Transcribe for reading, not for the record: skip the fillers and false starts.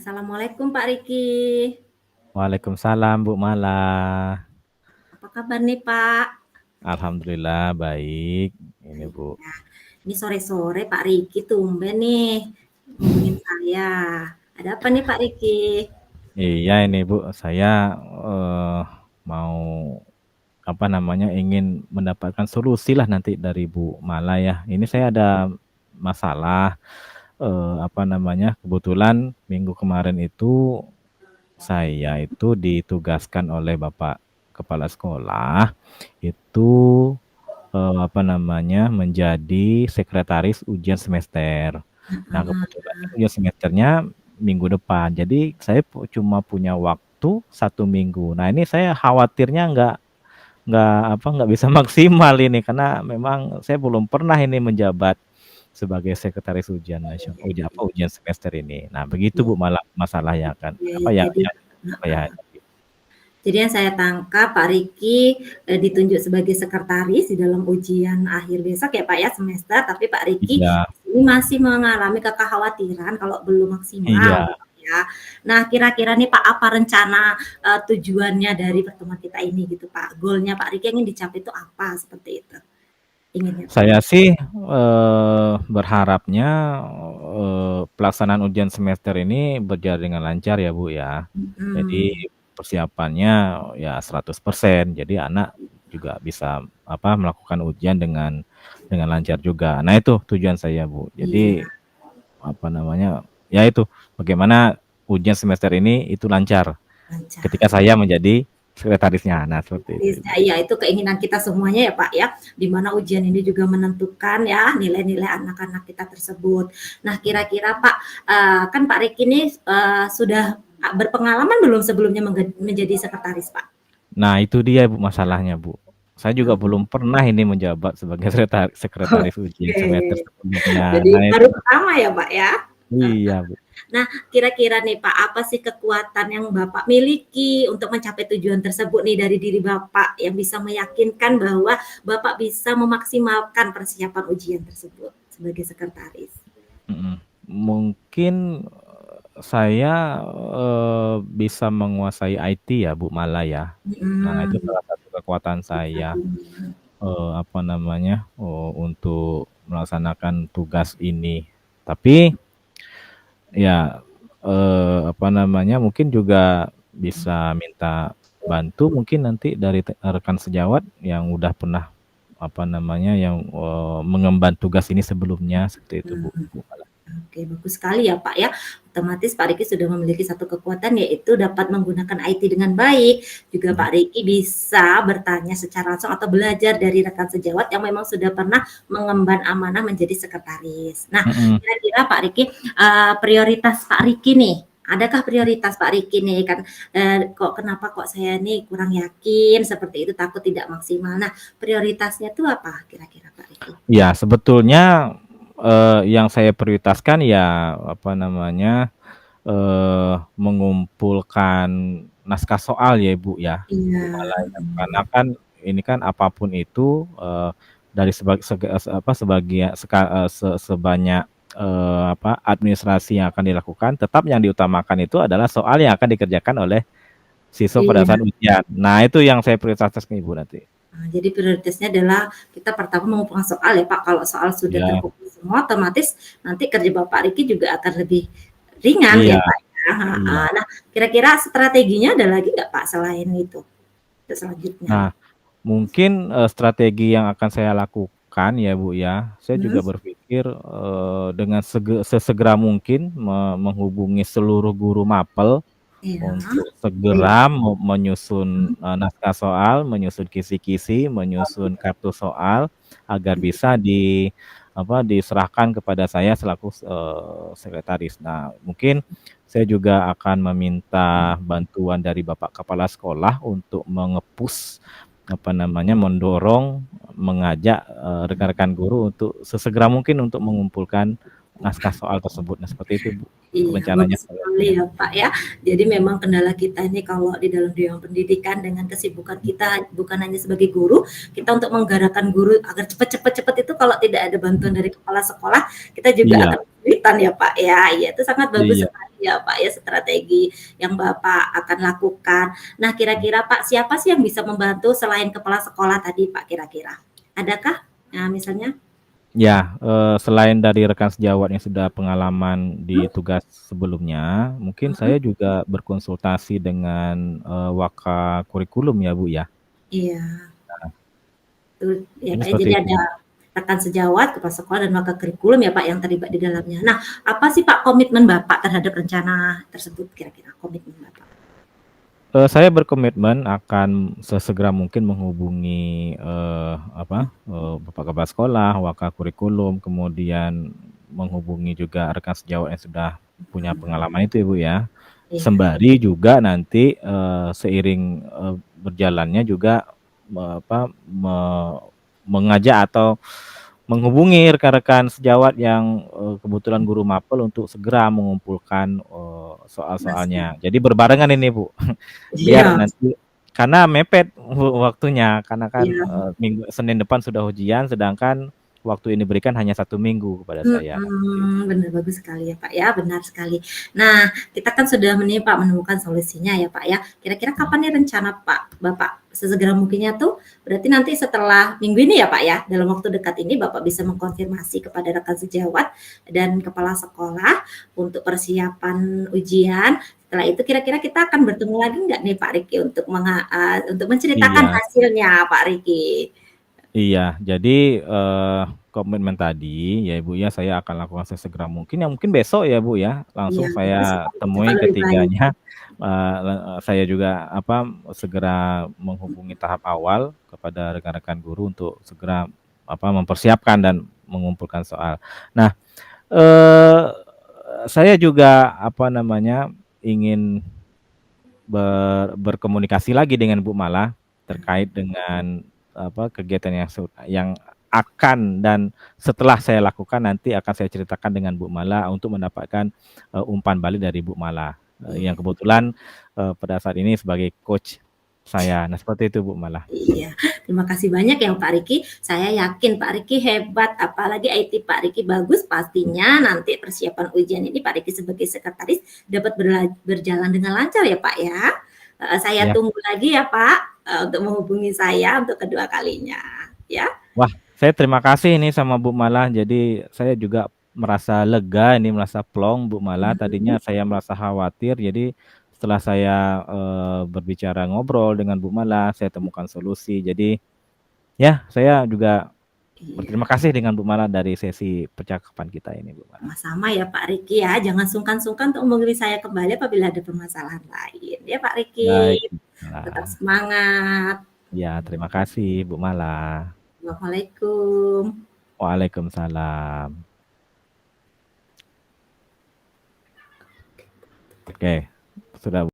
Assalamualaikum Pak Riki. Waalaikumsalam Bu Mala. Apa kabar nih Pak? Alhamdulillah baik. Ini Bu. Ya, ini sore-sore Pak Riki tumben nih ngubungin saya. Ada apa nih Pak Riki? Iya ini Bu, saya eh, mau ingin mendapatkan solusi lah nanti dari Bu Mala ya. Ini saya ada masalah kebetulan minggu kemarin itu saya itu ditugaskan oleh Bapak Kepala Sekolah itu menjadi sekretaris ujian semester. Nah, kebetulan ujian semesternya minggu depan. Jadi saya cuma punya waktu 1 minggu. Nah, ini saya khawatirnya nggak bisa maksimal ini karena memang saya belum pernah ini menjabat sebagai sekretaris ujian nasional, ujian semester ini. Nah, begitu Bu malah masalah yang akan Ya, apa ya? jadi yang saya tangkap Pak Riki ditunjuk sebagai sekretaris di dalam ujian akhir besok ya Pak ya semester, tapi Pak Riki Iya, ini masih mengalami kekhawatiran kalau belum maksimal iya. gitu ya. Nah, kira-kira nih Pak apa rencana tujuannya dari pertemuan kita ini gitu Pak? Goalnya Pak Riki yang ingin dicapai itu apa seperti itu? Inginnya Pak. Saya sih berharapnya pelaksanaan ujian semester ini berjalan dengan lancar ya Bu ya. Hmm. Jadi persiapannya ya 100%. Jadi anak juga bisa melakukan ujian dengan lancar juga. Nah itu tujuan saya Bu. Jadi Iya, ya itu bagaimana ujian semester ini itu lancar ketika lancar. saya menjadi sekretarisnya. Nah seperti itu Bu. Iya, itu keinginan kita semuanya ya Pak ya, di mana ujian ini juga menentukan ya nilai-nilai anak-anak kita tersebut. Nah kira-kira Pak, kan Pak Riki ini sudah berpengalaman belum sebelumnya menjadi sekretaris Pak? Nah, itu dia Bu masalahnya, Bu. Saya juga belum pernah ini menjabat sebagai sekretaris ujian Oke, semester sebelumnya. jadi Nah, itu baru pertama ya Pak ya? iya, Bu. Nah, kira-kira nih Pak, apa sih kekuatan yang Bapak miliki untuk mencapai tujuan tersebut nih dari diri Bapak yang bisa meyakinkan bahwa Bapak bisa memaksimalkan persiapan ujian tersebut sebagai sekretaris? Mhm. Mungkin saya bisa menguasai IT ya, Bu Mala ya. Nah, itu Mhm. salah satu kekuatan saya untuk melaksanakan tugas ini. Tapi ya mungkin juga bisa minta bantu mungkin nanti dari rekan sejawat yang udah pernah mengemban tugas ini sebelumnya seperti itu Bu. Oke, bagus sekali ya Pak ya. Otomatis Pak Riki sudah memiliki satu kekuatan yaitu dapat menggunakan IT dengan baik. Juga Mhm, Pak Riki bisa bertanya secara langsung atau belajar dari rekan sejawat yang memang sudah pernah mengemban amanah menjadi sekretaris. Nah, mhm. kira-kira Pak Riki, prioritas Pak Riki nih, adakah prioritas Pak Riki nih kan, kenapa kok saya nih kurang yakin seperti itu, takut tidak maksimal. Nah, prioritasnya tuh apa kira-kira Pak Riki? Ya sebetulnya yang saya prioritaskan ya mengumpulkan naskah soal ya Ibu ya, Iya, Bu Mala ya. Karena kan ini kan apapun itu dari sebanyak administrasi yang akan dilakukan, tetap yang diutamakan itu adalah soal yang akan dikerjakan oleh siswa pada iya. saat ujian. Nah, itu yang saya prioritaskan Ibu nanti. Nah, jadi prioritasnya adalah kita pertama mengumpulkan soal ya Pak, kalau soal sudah Iya, terkumpul semua otomatis nanti kerja Bapak Riki juga akan lebih ringan ya iya, Pak ya, iya. heeh. Nah, kira-kira strateginya ada lagi nggak Pak selain itu, untuk selanjutnya? Nah, mungkin strategi yang akan saya lakukan ya Bu ya, saya Mhm, juga berpikir dengan sesegera mungkin menghubungi seluruh guru mapel iya, untuk baik, segera menyusun mhm, naskah soal, menyusun kisi-kisi, menyusun kartu soal agar bisa diserahkan kepada saya selaku sekretaris. Nah, mungkin saya juga akan meminta bantuan dari Bapak Kepala Sekolah untuk mendorong, mengajak rekan-rekan guru untuk sesegera mungkin untuk mengumpulkan naskah soal tersebut. Nah, seperti itu Bu, iya, rencananya bagus saya. sekali ya Pak ya. Jadi memang kendala kita ini kalau di dalam dunia pendidikan dengan kesibukan kita bukan hanya sebagai guru, kita untuk menggerakkan guru agar cepat-cepat itu kalau tidak ada bantuan dari kepala sekolah, kita juga Iya. akan kesulitan ya Pak ya. Iya itu sangat bagus Iya. sekali ya Pak ya strategi yang Bapak akan lakukan. Nah kira-kira Pak siapa sih yang bisa membantu selain kepala sekolah tadi Pak kira-kira? Adakah? Nah misalnya? Ya, selain dari rekan sejawat yang sudah pengalaman di Mhm, tugas sebelumnya, mungkin mhm, saya juga berkonsultasi dengan, Waka Kurikulum ya, Bu, ya. iya. Betul, ya Ini Pak ya, seperti jadi itu. ada rekan sejawat, kepala sekolah, dan wakil kurikulum ya Pak yang terlibat di dalamnya. Nah, apa sih Pak komitmen Bapak terhadap rencana tersebut kira-kira komitmen Bapak? Saya berkomitmen akan sesegera mungkin menghubungi, Bapak kepala sekolah, Waka Kurikulum, kemudian menghubungi juga rekan sejawat yang sudah punya Mhm, pengalaman itu ya, Bu, ya. iya, Sembari juga nanti, seiring, berjalannya juga mengajak atau menghubungi rekan-rekan sejawat yang, kebetulan guru mapel untuk segera mengumpulkan, masih soal-soalnya. Jadi berbarengan ini, Bu, biar iya, nanti karena mepet waktunya, karena kan, iya. Senin depan sudah ujian, sedangkan waktu yang diberikan hanya 1 minggu kepada saya, seperti itu. Benar bagus sekali ya Pak ya, benar sekali. Nah, kita kan sudah Pak menemukan solusinya ya Pak ya. Kira-kira Mhm. kapan nih rencana Bapak sesegera mungkinnya tuh, berarti nanti setelah minggu ini ya Pak ya, dalam waktu dekat ini Bapak bisa mengkonfirmasi kepada rekan sejawat dan kepala sekolah untuk persiapan ujian. Setelah itu kira-kira kita akan bertemu lagi nggak nih Pak Riki untuk menceritakan Iya. hasilnya Pak Riki? Iya, jadi, komitmen tadi ya, Ibu, ya, saya akan lakukan sesegera mungkin, ya mungkin besok ya, Bu, ya, Iya, langsung betul saya sekali, cepat temui lebih baik. ketiganya, saya juga, segera menghubungi tahap awal kepada rekan-rekan guru untuk segera, mempersiapkan dan mengumpulkan soal. Nah, eee, saya juga, ingin berkomunikasi lagi dengan Bu Malah terkait dengan, kegiatan yang akan dan setelah saya lakukan nanti akan saya ceritakan dengan Bu Malah untuk mendapatkan, umpan balik dari Bu Malah, yang Iya. kebetulan, pada saat ini sebagai coach saya. Nah, seperti itu Bu Malah. Iya, terima kasih banyak ya Pak Riki. Saya yakin Pak Riki hebat, apalagi IT Pak Riki bagus, pastinya nanti persiapan ujian ini Pak Riki sebagai sekretaris dapat berjalan dengan lancar ya Pak ya. Saya Ya. tunggu lagi ya Pak, untuk menghubungi saya untuk kedua kalinya, ya. Wah, saya terima kasih ini sama Bu Malah, jadi saya juga merasa lega ini, merasa plong Bu Malah. Mhm, Tadinya saya merasa khawatir, jadi setelah saya, berbicara ngobrol dengan Bu Malah, saya temukan solusi. Jadi, ya saya juga iya, berterima kasih dengan Bu Malah dari sesi percakapan kita ini, Bu Malah. sama-sama ya Pak Riki ya. Jangan sungkan-sungkan untuk menghubungi saya kembali apabila ada permasalahan lain, ya Pak Baik, Riki. Bu Tetap Malah. semangat. Ya, terima kasih Bu Malah. Assalamualaikum. Waalaikumsalam. Oke, sudah.